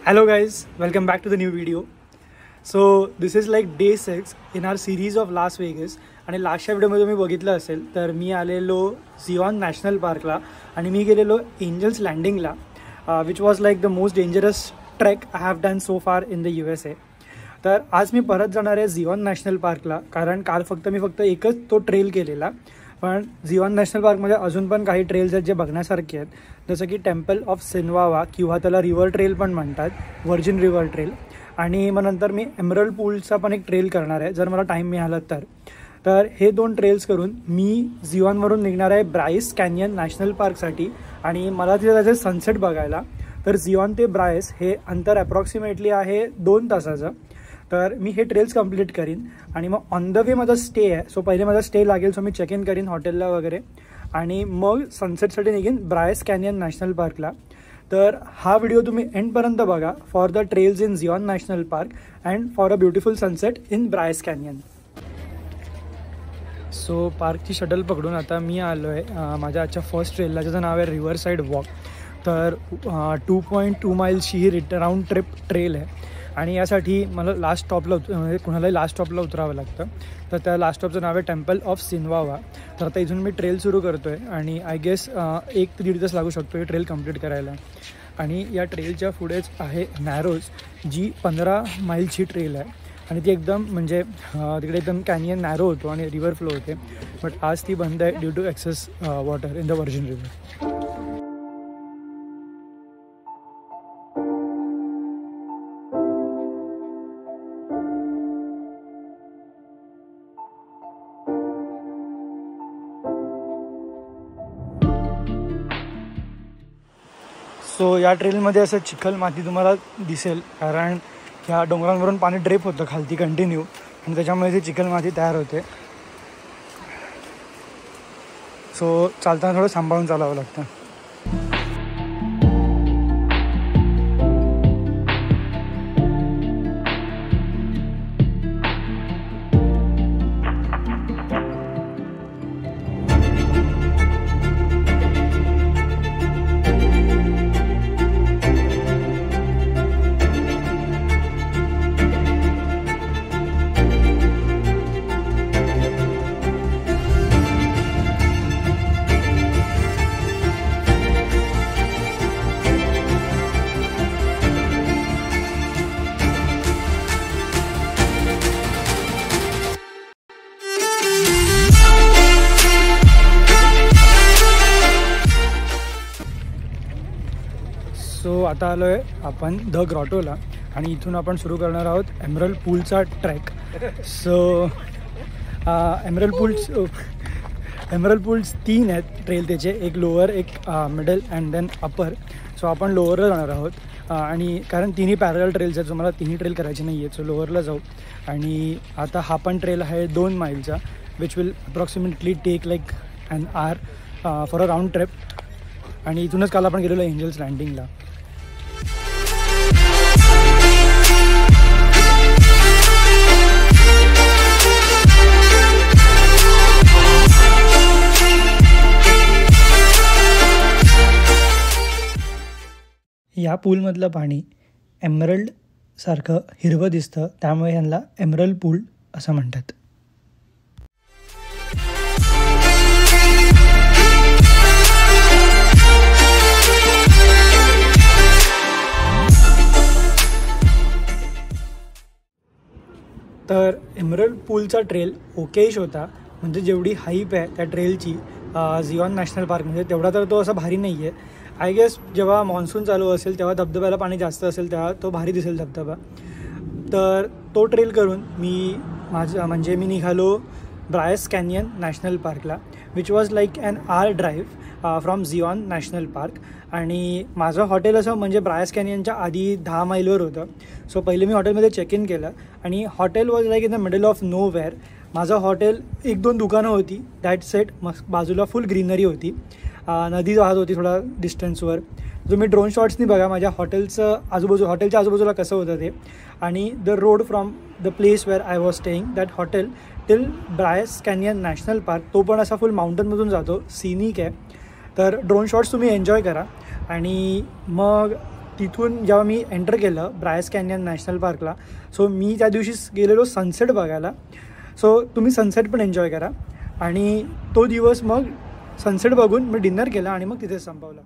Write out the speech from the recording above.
Hello guys, welcome back to the new video. So this is like day 6 in our series of Las Vegas. आणि लास्टच्या व्हिडिओमध्ये तुम्ही बघितलं असेल तर मी आलेलो झिऑन नॅशनल पार्कला आणि मी गेलेलो एंजल्स लँडिंगला which was like the most dangerous trek I have done so far in the USA. तर आज मी परत जाणार आहे झिऑन नॅशनल पार्कला, कारण काल मी फक्त एकच तो ट्रेल केलेला. पण झिऑन नॅशनल पार्कमध्ये अजून पण काही ट्रेल्स आहेत जे बघण्यासारखे आहेत, जसं की टेम्पल ऑफ सिनवावा किंवा त्याला रिव्हर ट्रेल पण म्हणतात, व्हर्जिन रिव्हर ट्रेल. आणि मग नंतर मी एमरल्ड पूलचा पण एक ट्रेल करणार आहे जर मला टाईम मिळाला तर हे दोन ट्रेल्स करून मी झिऑनवरून निघणार आहे ब्राइस कॅनियन नॅशनल पार्कसाठी. आणि मला तिथे त्याचे सनसेट बघायला. तर झिऑन ते ब्राइस हे अंतर अप्रॉक्सिमेटली आहे 2 तासाचं. तर मी हे ट्रेल्स कंप्लीट करीन आणि मग ऑन द वे माझा स्टे आहे. सो पहिले माझा स्टे लागेल, सो मी चेक इन करीन हॉटेलला वगैरे आणि मग सनसेटसाठी निघेन ब्राइस कॅनियन नॅशनल पार्कला. तर हा व्हिडिओ तुम्ही एंडपर्यंत बघा for the trails in Zion National Park and for a beautiful sunset in Bryce Canyon. So पार्कची शटल पकडून आता मी आलो आहे माझ्या आजच्या फर्स्ट ट्रेलला, ज्याचं नाव आहे रिव्हर साईड वॉक. तर 2.2 माइल्सची ही राऊंड ट्रिप ट्रेल आहे आणि यासाठी मला लास्ट स्टॉपला म्हणजे कुणालाही लास्ट स्टॉपला उतरावं लागतं. तर त्या लास्ट स्टॉपचं नाव आहे टेम्पल ऑफ सिनवावा. तर आता इथून मी ट्रेल सुरू करतो आहे आणि आय गेस 1 ते 1.5 तास लागू शकतो ही ट्रेल कंप्लीट करायला. आणि या ट्रेलच्या पुढेच आहे नॅरोज, जी 15 माइलची ट्रेल आहे आणि ती एकदम म्हणजे तिकडे एकदम कॅनियन नॅरो होतो आणि रिव्हर फ्लो होते. बट आज ती बंद आहे due to excess water in the Virgin River. So या ट्रेलमध्ये असं चिखल माती तुम्हाला दिसेल, कारण ह्या डोंगरांवरून पाणी ड्रेप होतं खालती कंटिन्यू आणि त्याच्यामुळे ती चिखल माती तयार होते. सो चालताना थोडं सांभाळून चालावं लागतं. सो आता आलो आहे आपण द ग्रॉटोला आणि इथून आपण सुरू करणार आहोत एमरल्ड पूलचा ट्रॅक. सो एमरल्ड पूल्स 3 आहेत ट्रेल त्याचे, एक लोअर, एक middle and then upper. So आपण लोअरला जाणार आहोत आणि कारण तिन्ही पॅरल ट्रेल्स आहेत, सो मला तिन्ही ट्रेल करायची नाही आहेत. सो लोअरला जाऊ. आणि आता हा पण ट्रेल आहे 2 माइलचा, which will approximately take like an hour for a round trip. आणि इथूनच काल आपण गेलेलो एंजल्स लँडिंगला. या पूलमधलं पाणी एमरल्ड सारखं हिरवं दिसतं, त्यामुळे ह्यांना एमरल्ड पूल असं म्हणतात. तर एमरल्ड पूलचा ट्रेल ओकेश होता, म्हणजे जेवढी हाईप आहे त्या ट्रेलची झिऑन नॅशनल पार्कमध्ये तेवढा तर तो असा भारी नाही आहे. आय गेस जेव्हा मान्सून चालू असेल तेव्हा धबधब्याला पाणी जास्त असेल तेव्हा तो भारी दिसेल धबधबा. तर तो ट्रेल करून मी निघालो ब्राइस कॅनियन नॅशनल पार्कला, which was like an hour drive from Xeon National park. आणि माझं हॉटेल असं म्हणजे ब्राइस कॅनियनच्या आधी 10 माइलवर होतं. सो पहिले मी हॉटेलमध्ये चेक इन केलं आणि hotel was like in the middle of know where. माझं हॉटेल 1-2 दुकानं होती, दॅट सेट बाजूला फुल ग्रीनरी होती, नदी वाहत होती थोडा डिस्टन्सवर. तुम्ही ड्रोन शॉट्सनी बघा माझ्या हॉटेलच्या आजूबाजूला कसं होतं ते. आणि the road from the place where I was staying that hotel till Bryce Canyon national park, तो पण असा फुल माउंटनमधून जातो, सिनिक आहे. तर ड्रोन शॉट्स तुम्ही एन्जॉय करा. आणि मग तिथून जेव्हा मी एंटर केलं ब्रायस कॅन्यन नॅशनल पार्कला, सो मी त्या दिवशी गेलेलो सनसेट बघायला. सो तुम्ही सनसेट पण एन्जॉय करा. आणि तो दिवस मग सनसेट बघून मी डिनर केला आणि मग तिथेच संपवला.